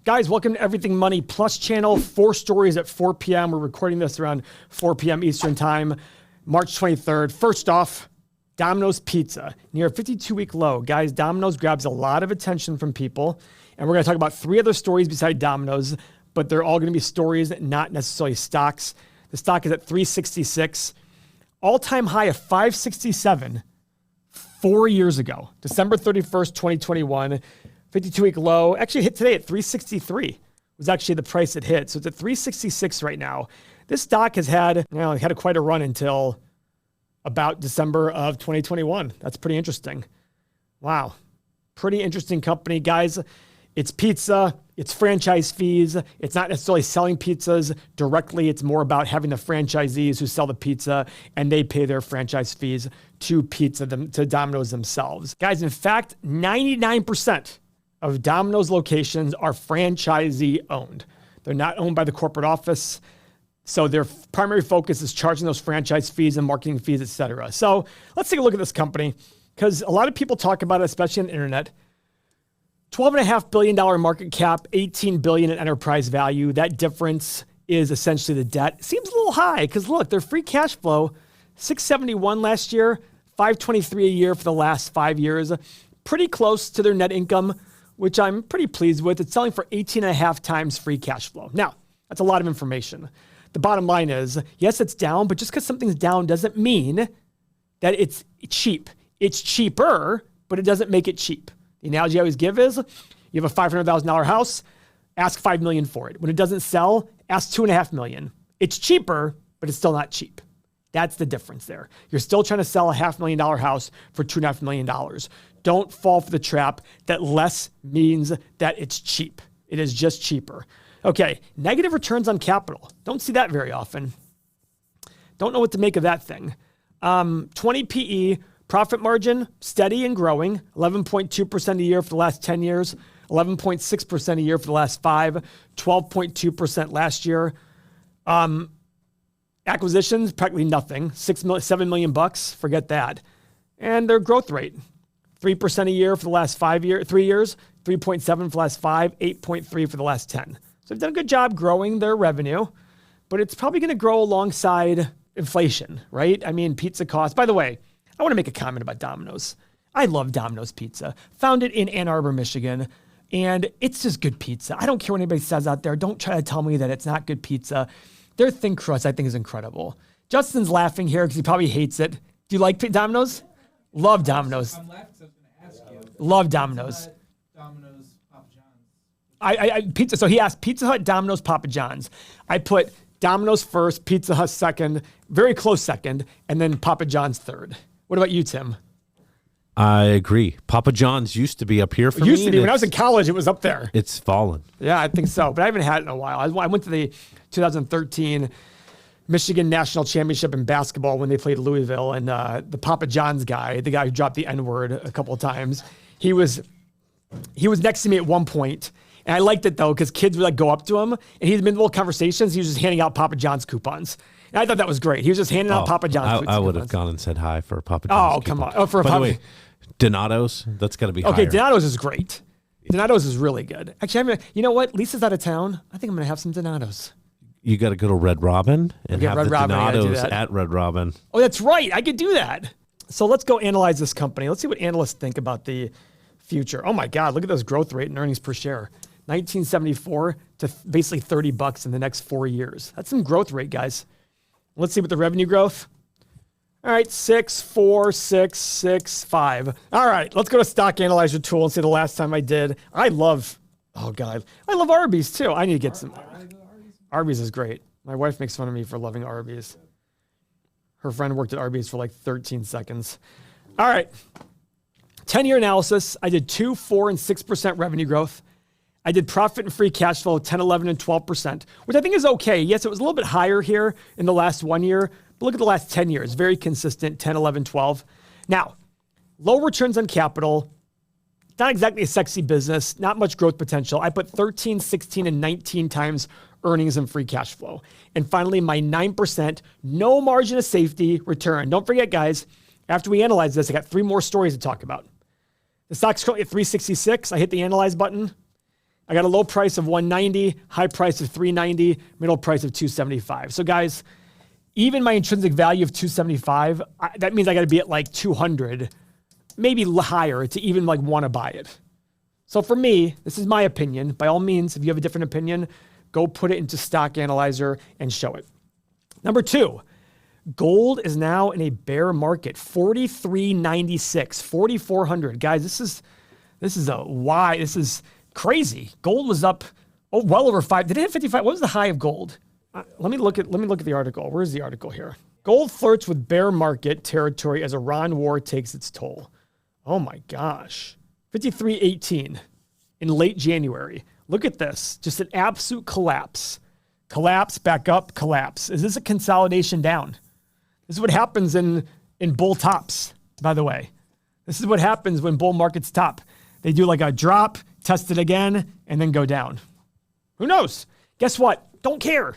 Guys, welcome to Everything Money Plus channel. 4 stories at 4 p.m. We're recording this around 4 p.m. Eastern time, March 23rd. First off, Domino's Pizza, near a 52-week low. Guys, Domino's grabs a lot of attention from people, and we're going to talk about 3 other stories beside Domino's, but they're all going to be stories, not necessarily stocks. The stock is at $366, all-time high of $567 4 years ago, December 31st, 2021. 52-week low, actually hit today at 363 was actually the price it hit. So it's at 366 right now. This stock has had, quite a run until about December of 2021. That's pretty interesting. Wow. Pretty interesting company, guys. It's pizza, it's franchise fees. It's not necessarily selling pizzas directly. It's more about having the franchisees who sell the pizza and they pay their franchise fees to to Domino's themselves. Guys, in fact, 99% of Domino's locations are franchisee owned. They're not owned by the corporate office. So their primary focus is charging those franchise fees and marketing fees, et cetera. So let's take a look at this company because a lot of people talk about it, especially on the internet. $12.5 billion market cap, $18 billion in enterprise value. That difference is essentially the debt. Seems a little high because look, their free cash flow, $671 last year, $523 a year for the last 5 years. Pretty close to their net income, which I'm pretty pleased with. It's selling for 18.5 times free cash flow. Now, that's a lot of information. The bottom line is, yes, it's down, but just because something's down doesn't mean that it's cheap. It's cheaper, but it doesn't make it cheap. The analogy I always give is, you have a $500,000 house, ask $5 million for it. When it doesn't sell, ask $2.5 million. It's cheaper, but it's still not cheap. That's the difference there. You're still trying to sell a $500,000 house for $2.5 million. Don't fall for the trap that less means that it's cheap. It is just cheaper. Okay, negative returns on capital. Don't see that very often. Don't know what to make of that thing. 20 PE, profit margin, steady and growing, 11.2% a year for the last 10 years, 11.6% a year for the last 5, 12.2% last year. Acquisitions, practically nothing, $7 million bucks, forget that. And their growth rate, 3% a year for the last 3 years, 3.7 for the last 5, 8.3 for the last 10. So they've done a good job growing their revenue, but it's probably going to grow alongside inflation, right? I mean, pizza costs. By the way, I want to make a comment about Domino's. I love Domino's Pizza. Found it in Ann Arbor, Michigan, and it's just good pizza. I don't care what anybody says out there. Don't try to tell me that it's not good pizza. Their thin crust, I think, is incredible. Justin's laughing here because he probably hates it. Do you like Domino's? Love Domino's. I'm laughing because I was going to ask you. Love Domino's. Domino's, Papa John's. Pizza. So he asked Pizza Hut, Domino's, Papa John's. I put Domino's first, Pizza Hut second, very close second, and then Papa John's third. What about you, Tim? I agree. Papa John's used to be up here for me. Used to be. When I was in college, it was up there. It's fallen. I think so, but I haven't had it in a while. I went to the 2013 Michigan National Championship in basketball when they played Louisville, and the Papa John's guy, the guy who dropped the N-word a couple of times, he was next to me at one point, and I liked it though because kids would like go up to him, and he'd been in little conversations. He was just handing out Papa John's coupons, and I thought that was great. He was just handing out Papa John's. I would have gone and said hi for Papa John's. Oh, come on! Oh, for By the way, Donato's, that's got to be okay. higher. Donato's is great. Donato's is really good. Actually, you know what? Lisa's out of town. I think I'm gonna have some Donato's. You got to go to Red Robin and have the Donato's at Red Robin. Oh, that's right. I could do that. So let's go analyze this company. Let's see what analysts think about the future. Oh my God, look at those growth rate and earnings per share. 1974 to basically $30 in the next 4 years. That's some growth rate, guys. Let's see what the revenue growth. All right, 6, 4, 6, 6, 5. All right, let's go to Stock Analyzer tool and see the last time I did. I love Arby's too. I need to get some. Arby's is great. My wife makes fun of me for loving Arby's. Her friend worked at Arby's for like 13 seconds. All right. 10-year analysis. I did 2, 4, and 6% revenue growth. I did profit and free cash flow 10, 11, and 12%, which I think is okay. Yes, it was a little bit higher here in the last 1 year, but look at the last 10 years. Very consistent, 10, 11, 12. Now, low returns on capital. Not exactly a sexy business. Not much growth potential. I put 13, 16, and 19 times earnings and free cash flow. And finally, my 9%, no margin of safety return. Don't forget, guys, after we analyze this, I got 3 more stories to talk about. The stock's currently at 366. I hit the analyze button. I got a low price of 190, high price of 390, middle price of 275. So guys, even my intrinsic value of 275, that means I got to be at like 200, maybe higher to even like want to buy it. So for me, this is my opinion. By all means, if you have a different opinion, go put it into Stock Analyzer and show it. Number 2, gold is now in a bear market, 43.96, 4,400. Guys, this is crazy. Gold was up well over 5. Did it hit 55? What was the high of gold? Let me look at the article. Where's the article here? Gold flirts with bear market territory as Iran war takes its toll. Oh my gosh. 53.18 in late January. Look at this. Just an absolute collapse. Collapse, back up, collapse. Is this a consolidation down? This is what happens in bull tops, by the way. This is what happens when bull markets top. They do like a drop, test it again, and then go down. Who knows? Guess what? Don't care.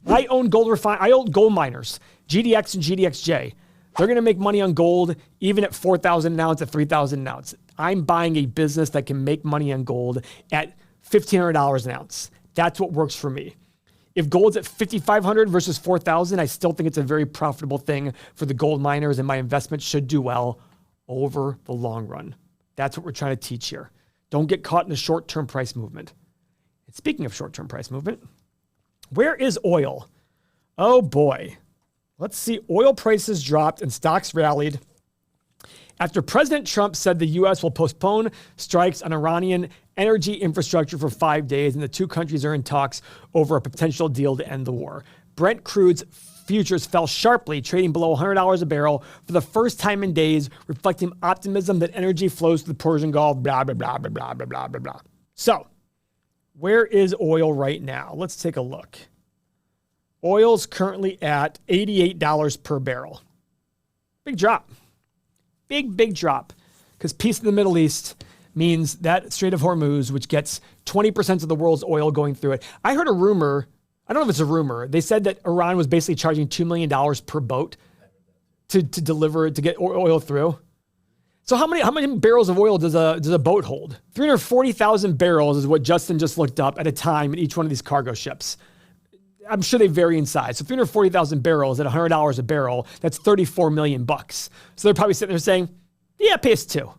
I own gold miners, GDX and GDXJ. They're going to make money on gold even at 4,000 an ounce, at 3,000 an ounce. I'm buying a business that can make money on gold at $1,500 an ounce. That's what works for me. If gold's at 5,500 versus 4,000, I still think it's a very profitable thing for the gold miners, and my investment should do well over the long run. That's what we're trying to teach here. Don't get caught in the short-term price movement. And speaking of short-term price movement, where is oil? Oh boy. Let's see. Oil prices dropped and stocks rallied after President Trump said the U.S. will postpone strikes on Iranian energy infrastructure for 5 days, and the two countries are in talks over a potential deal to end the war. Brent crude's futures fell sharply, trading below $100 a barrel for the first time in days, reflecting optimism that energy flows to the Persian Gulf, blah, blah, blah, blah, blah, blah, blah, blah, blah. So, where is oil right now? Let's take a look. Oil's currently at $88 per barrel. Big drop. Big drop. Because peace in the Middle East means that Strait of Hormuz, which gets 20% of the world's oil going through it. I heard a rumor. I don't know if it's a rumor. They said that Iran was basically charging $2 million per boat to deliver, to get oil through. So how many barrels of oil does a boat hold? 340,000 barrels is what Justin just looked up at a time in each one of these cargo ships. I'm sure they vary in size. So 340,000 barrels at $100 a barrel, that's $34 million bucks. So they're probably sitting there saying, yeah, pay us $2 million.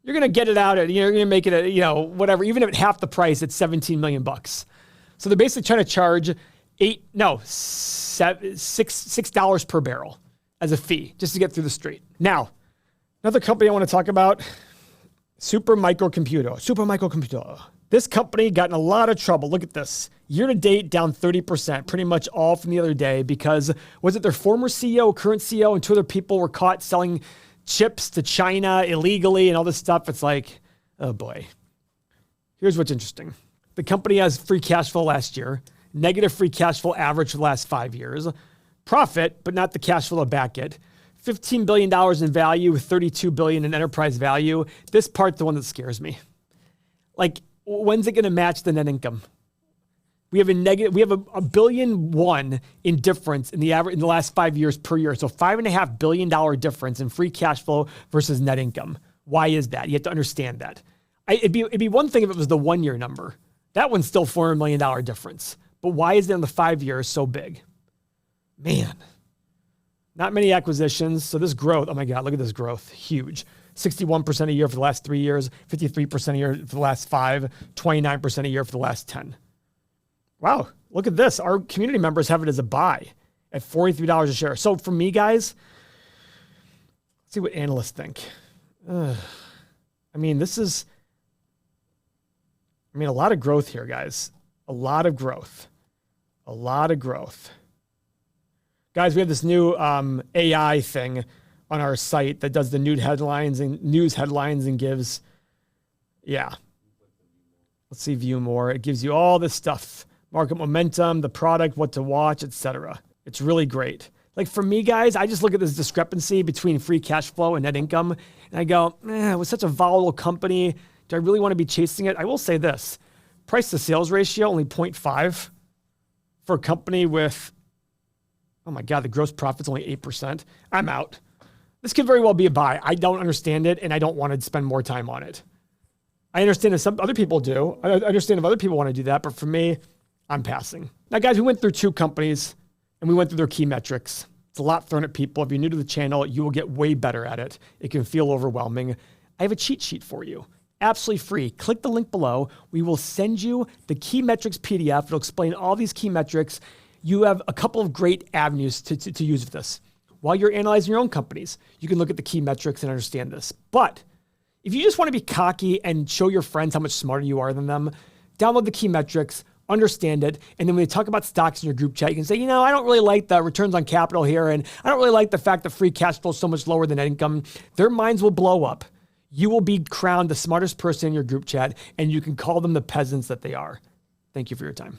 You're going to get it out at, you're going to make it at, whatever, even at half the price, it's $17 million bucks. So they're basically trying to charge $6 per barrel as a fee just to get through the street. Now, another company I want to talk about, Supermicrocomputer. This company got in a lot of trouble. Look at this. Year to date, down 30%, pretty much all from the other day because, was it their former CEO, current CEO, and two other people were caught selling chips to China illegally and all this stuff? It's like, oh boy. Here's what's interesting. The company has free cash flow last year, negative free cash flow average for the last 5 years, profit, but not the cash flow to back it. $15 billion in value with $32 billion in enterprise value. This part's the one that scares me. Like, when's it going to match the net income? We have $1.1 billion in difference in the average in the last 5 years per year. So $5.5 billion difference in free cash flow versus net income. Why is that? You have to understand that. It'd be one thing if it was the 1 year number. That one's still $400 million difference. But why is it on the 5 years so big? Man, not many acquisitions. So this growth, oh my God, look at this growth. Huge. 61% a year for the last 3 years, 53% a year for the last 5, 29% a year for the last 10. Wow, look at this. Our community members have it as a buy at $43 a share. So for me, guys, let's see what analysts think. A lot of growth here, guys. A lot of growth. Guys, we have this new AI thing on our site that does the news headlines and gives, let's see, view more. It gives you all this stuff, market momentum, the product, what to watch, etc. It's really great. Like for me, guys, I just look at this discrepancy between free cash flow and net income, and I go, with such a volatile company, do I really want to be chasing it? I will say this, price to sales ratio, only 0.5 for a company with, oh my God, the gross profit's only 8%. I'm out. This could very well be a buy. I don't understand it, and I don't want to spend more time on it. I understand if some other people do. I understand if other people want to do that, but for me, I'm passing. Now, guys, we went through 2 companies and we went through their key metrics. It's a lot thrown at people. If you're new to the channel, you will get way better at it. It can feel overwhelming. I have a cheat sheet for you. Absolutely free. Click the link below. We will send you the key metrics PDF. It'll explain all these key metrics. You have a couple of great avenues to use with this. While you're analyzing your own companies, you can look at the key metrics and understand this. But if you just want to be cocky and show your friends how much smarter you are than them, download the key metrics, understand it, and then when they talk about stocks in your group chat, you can say, I don't really like the returns on capital here, and I don't really like the fact that free cash flow is so much lower than net income. Their minds will blow up. You will be crowned the smartest person in your group chat, and you can call them the peasants that they are. Thank you for your time.